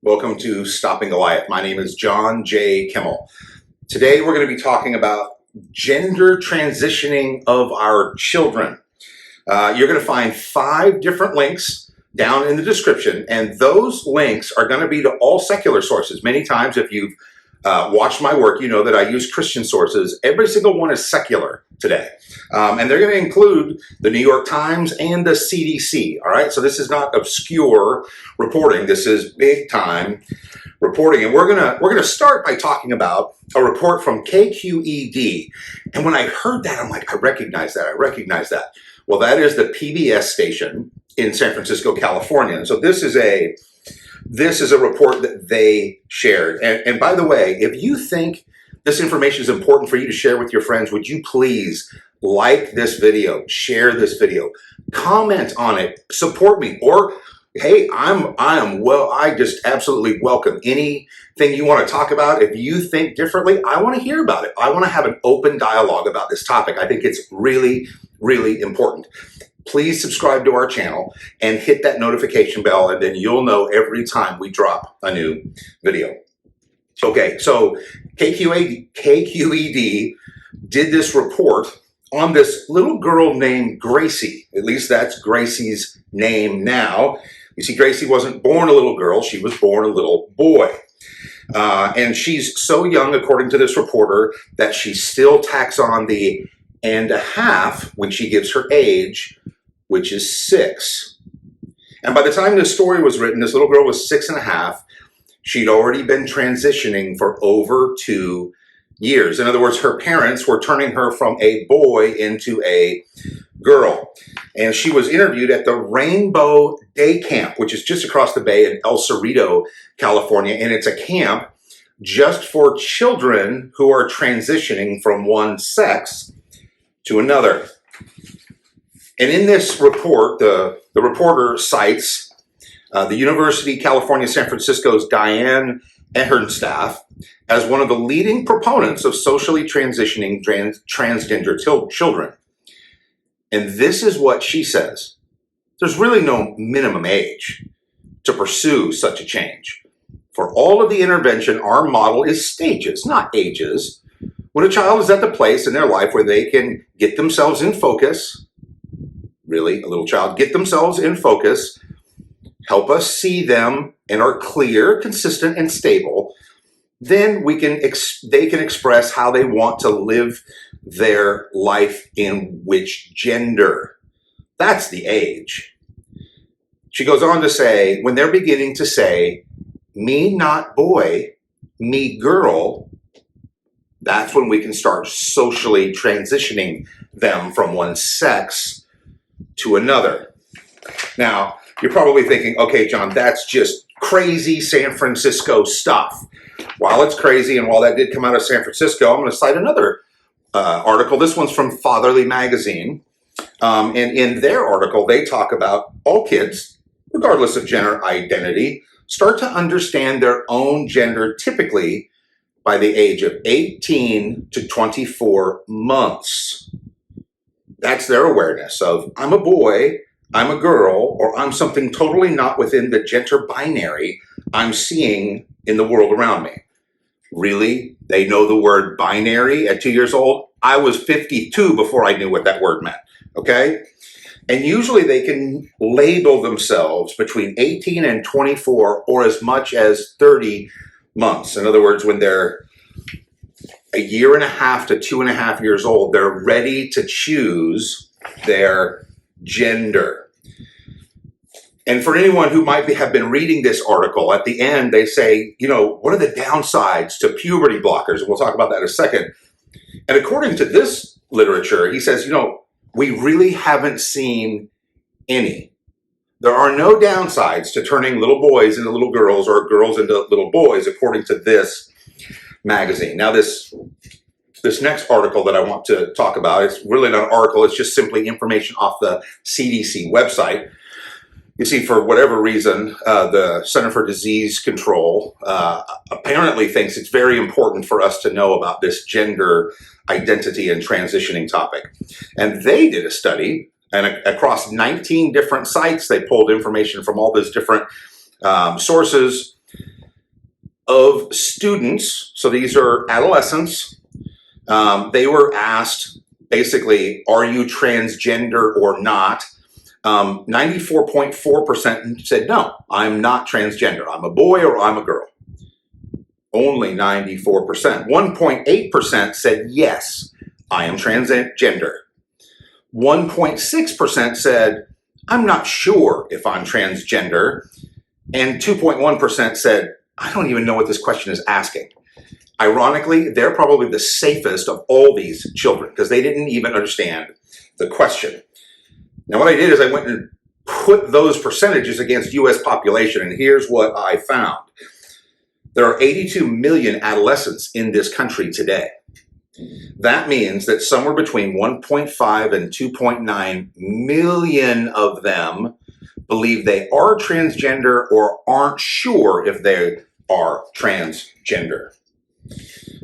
Welcome to Stopping Goliath. My name is John J Kimmel. Today we're going to be talking about gender transitioning of our children. You're going to find 5 different links down in the description, and those links are going to be to all secular sources. Many times, if you've watched my work, you know that I use Christian sources. Every single one is secular today. And they're going to include the New York Times and the CDC. All right. So this is not obscure reporting. This is big time reporting. And we're going to start by talking about a report from KQED. And when I heard that, I'm like, I recognize that. Well, that is the PBS station in San Francisco, California. And so this is a report that they shared. And by the way, if you think this information is important for you to share with your friends, would you please like this video, share this video, comment on it, support me, or hey, I just absolutely welcome anything you want to talk about. If you think differently, I want to hear about it. I want to have an open dialogue about this topic. I think it's really, really important. Please subscribe to our channel and hit that notification bell, and then you'll know every time we drop a new video. Okay, so KQED did this report on this little girl named Gracie. At least that's Gracie's name now. You see, Gracie wasn't born a little girl. She was born a little boy. And she's so young, according to this reporter, that she still tacks on the and a half when she gives her age, which is 6. And by the time this story was written, this little girl was 6.5. She'd already been transitioning for over 2 years. In other words, her parents were turning her from a boy into a girl. And she was interviewed at the Rainbow Day Camp, which is just across the bay in El Cerrito, California. And it's a camp just for children who are transitioning from one sex to another. And in this report, the reporter cites the University of California, San Francisco's Diane Ehrenstaff as one of the leading proponents of socially transitioning transgender children. And this is what she says. There's really no minimum age to pursue such a change. For all of the intervention, our model is stages, not ages. When a child is at the place in their life where they can get themselves in focus, really, a little child, get themselves in focus, help us see them and are clear, consistent, and stable, then they can express how they want to live their life in which gender. That's the age. She goes on to say, when they're beginning to say, me not boy, me girl, that's when we can start socially transitioning them from one sex to another. Now, you're probably thinking, okay, John, that's just crazy San Francisco stuff. While it's crazy, and while that did come out of San Francisco, I'm going to cite another article. This one's from Fatherly Magazine. And in their article, they talk about all kids, regardless of gender identity, start to understand their own gender typically by the age of 18 to 24 months. That's their awareness of, I'm a boy, I'm a girl, or I'm something totally not within the gender binary I'm seeing in the world around me. Really? They know the word binary at 2 years old? I was 52 before I knew what that word meant, okay? And usually they can label themselves between 18 and 24 or as much as 30 months. In other words, when they're 1.5 years to 2.5 years old, they're ready to choose their gender. And for anyone who might have been reading this article, at the end they say, what are the downsides to puberty blockers? And we'll talk about that in a second. And according to this literature, he says, we really haven't seen any. There are no downsides to turning little boys into little girls or girls into little boys, according to this magazine. Now, this next article that I want to talk about, it's really not an article, it's just simply information off the CDC website. You see, for whatever reason, the Center for Disease Control apparently thinks it's very important for us to know about this gender identity and transitioning topic. And they did a study, and across 19 different sites, they pulled information from all those different sources. of students, so these are adolescents, they were asked basically, are you transgender or not? 94.4% said, no, I'm not transgender. I'm a boy or I'm a girl. Only 94%. 1.8% said, yes, I am transgender. 1.6% said, I'm not sure if I'm transgender. And 2.1% said, I don't even know what this question is asking. Ironically, they're probably the safest of all these children because they didn't even understand the question. Now, what I did is I went and put those percentages against U.S. population, and here's what I found. There are 82 million adolescents in this country today. That means that somewhere between 1.5 and 2.9 million of them believe they are transgender or aren't sure if they are transgender.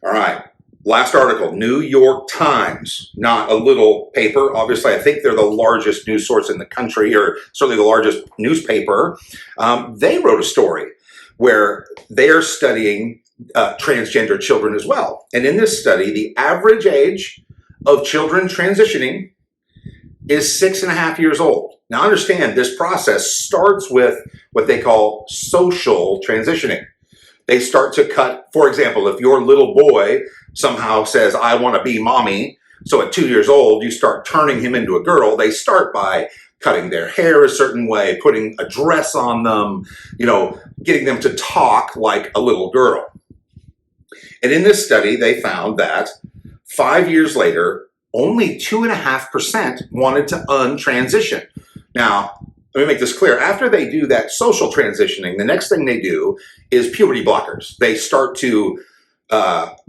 All right, last article, New York Times, not a little paper. Obviously, I think they're the largest news source in the country, or certainly the largest newspaper. They wrote a story where they are studying transgender children as well. And in this study, the average age of children transitioning is 6.5 years old. Now understand, this process starts with what they call social transitioning. They start to cut, for example, if your little boy somehow says, I want to be mommy, so at 2 years old, you start turning him into a girl. They start by cutting their hair a certain way, putting a dress on them, getting them to talk like a little girl. And in this study, they found that 5 years later, only 2.5% wanted to untransition. Now, let me make this clear. After they do that social transitioning, the next thing they do is puberty blockers. They start to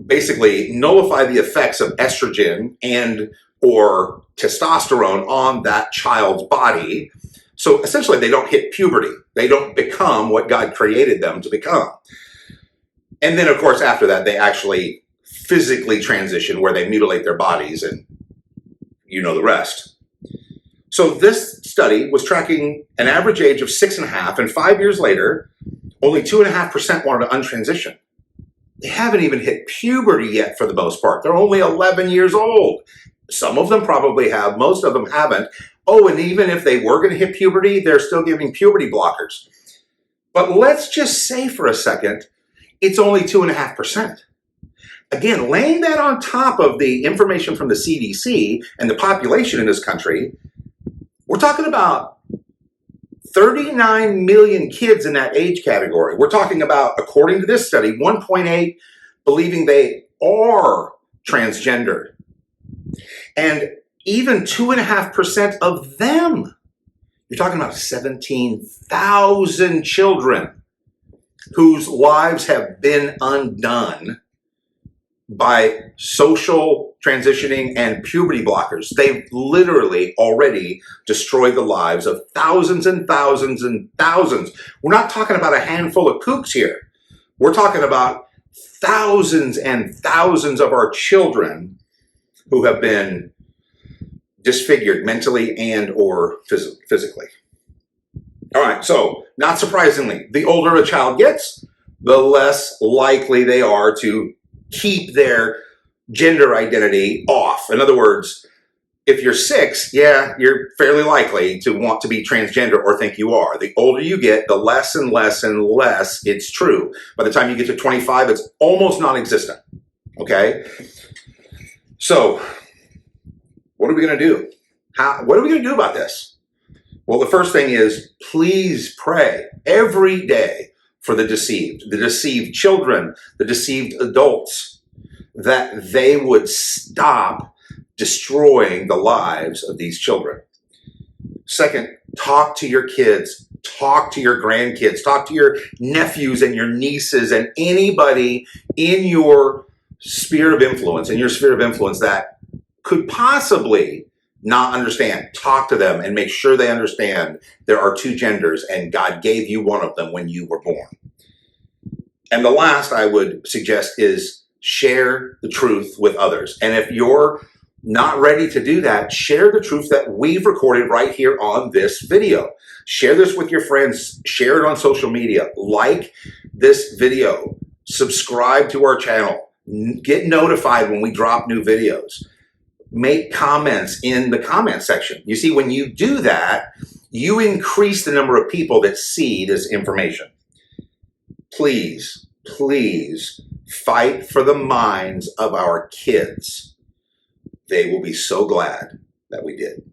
basically nullify the effects of estrogen and or testosterone on that child's body. So essentially, they don't hit puberty. They don't become what God created them to become. And then, of course, after that, they actually physically transition where they mutilate their bodies, and you know the rest. So this study was tracking an average age of 6.5, and 5 years later, only 2.5% wanted to untransition. They haven't even hit puberty yet for the most part. They're only 11 years old. Some of them probably have, most of them haven't. Oh, and even if they were going to hit puberty, they're still giving puberty blockers. But let's just say for a second, it's only 2.5%. Again, laying that on top of the information from the CDC and the population in this country, we're talking about 39 million kids in that age category. We're talking about, according to this study, 1.8 believing they are transgender. And even 2.5% of them, you're talking about 17,000 children whose lives have been undone by social transitioning and puberty blockers. They've literally already destroyed the lives of thousands and thousands and thousands. We're not talking about a handful of kooks here. We're talking about thousands and thousands of our children who have been disfigured mentally and or physically. All right, so not surprisingly, the older a child gets, the less likely they are to keep their gender identity off. In other words, if you're 6, yeah, you're fairly likely to want to be transgender or think you are. The older you get, the less and less and less it's true. By the time you get to 25, it's almost non-existent, okay? So, what are we going to do? What are we going to do about this? Well, the first thing is, please pray every day for the deceived children, the deceived adults, that they would stop destroying the lives of these children. Second, talk to your kids, talk to your grandkids, talk to your nephews and your nieces and anybody in your sphere of influence, that could possibly not understand. Talk to them and make sure they understand there are two genders and God gave you one of them when you were born. And the last I would suggest is share the truth with others. And if you're not ready to do that, share the truth that we've recorded right here on this video. Share this with your friends. Share it on social media. Like this video. Subscribe to our channel. Get notified when we drop new videos. Make comments in the comment section. You see, when you do that, you increase the number of people that see this information. Please, please fight for the minds of our kids. They will be so glad that we did.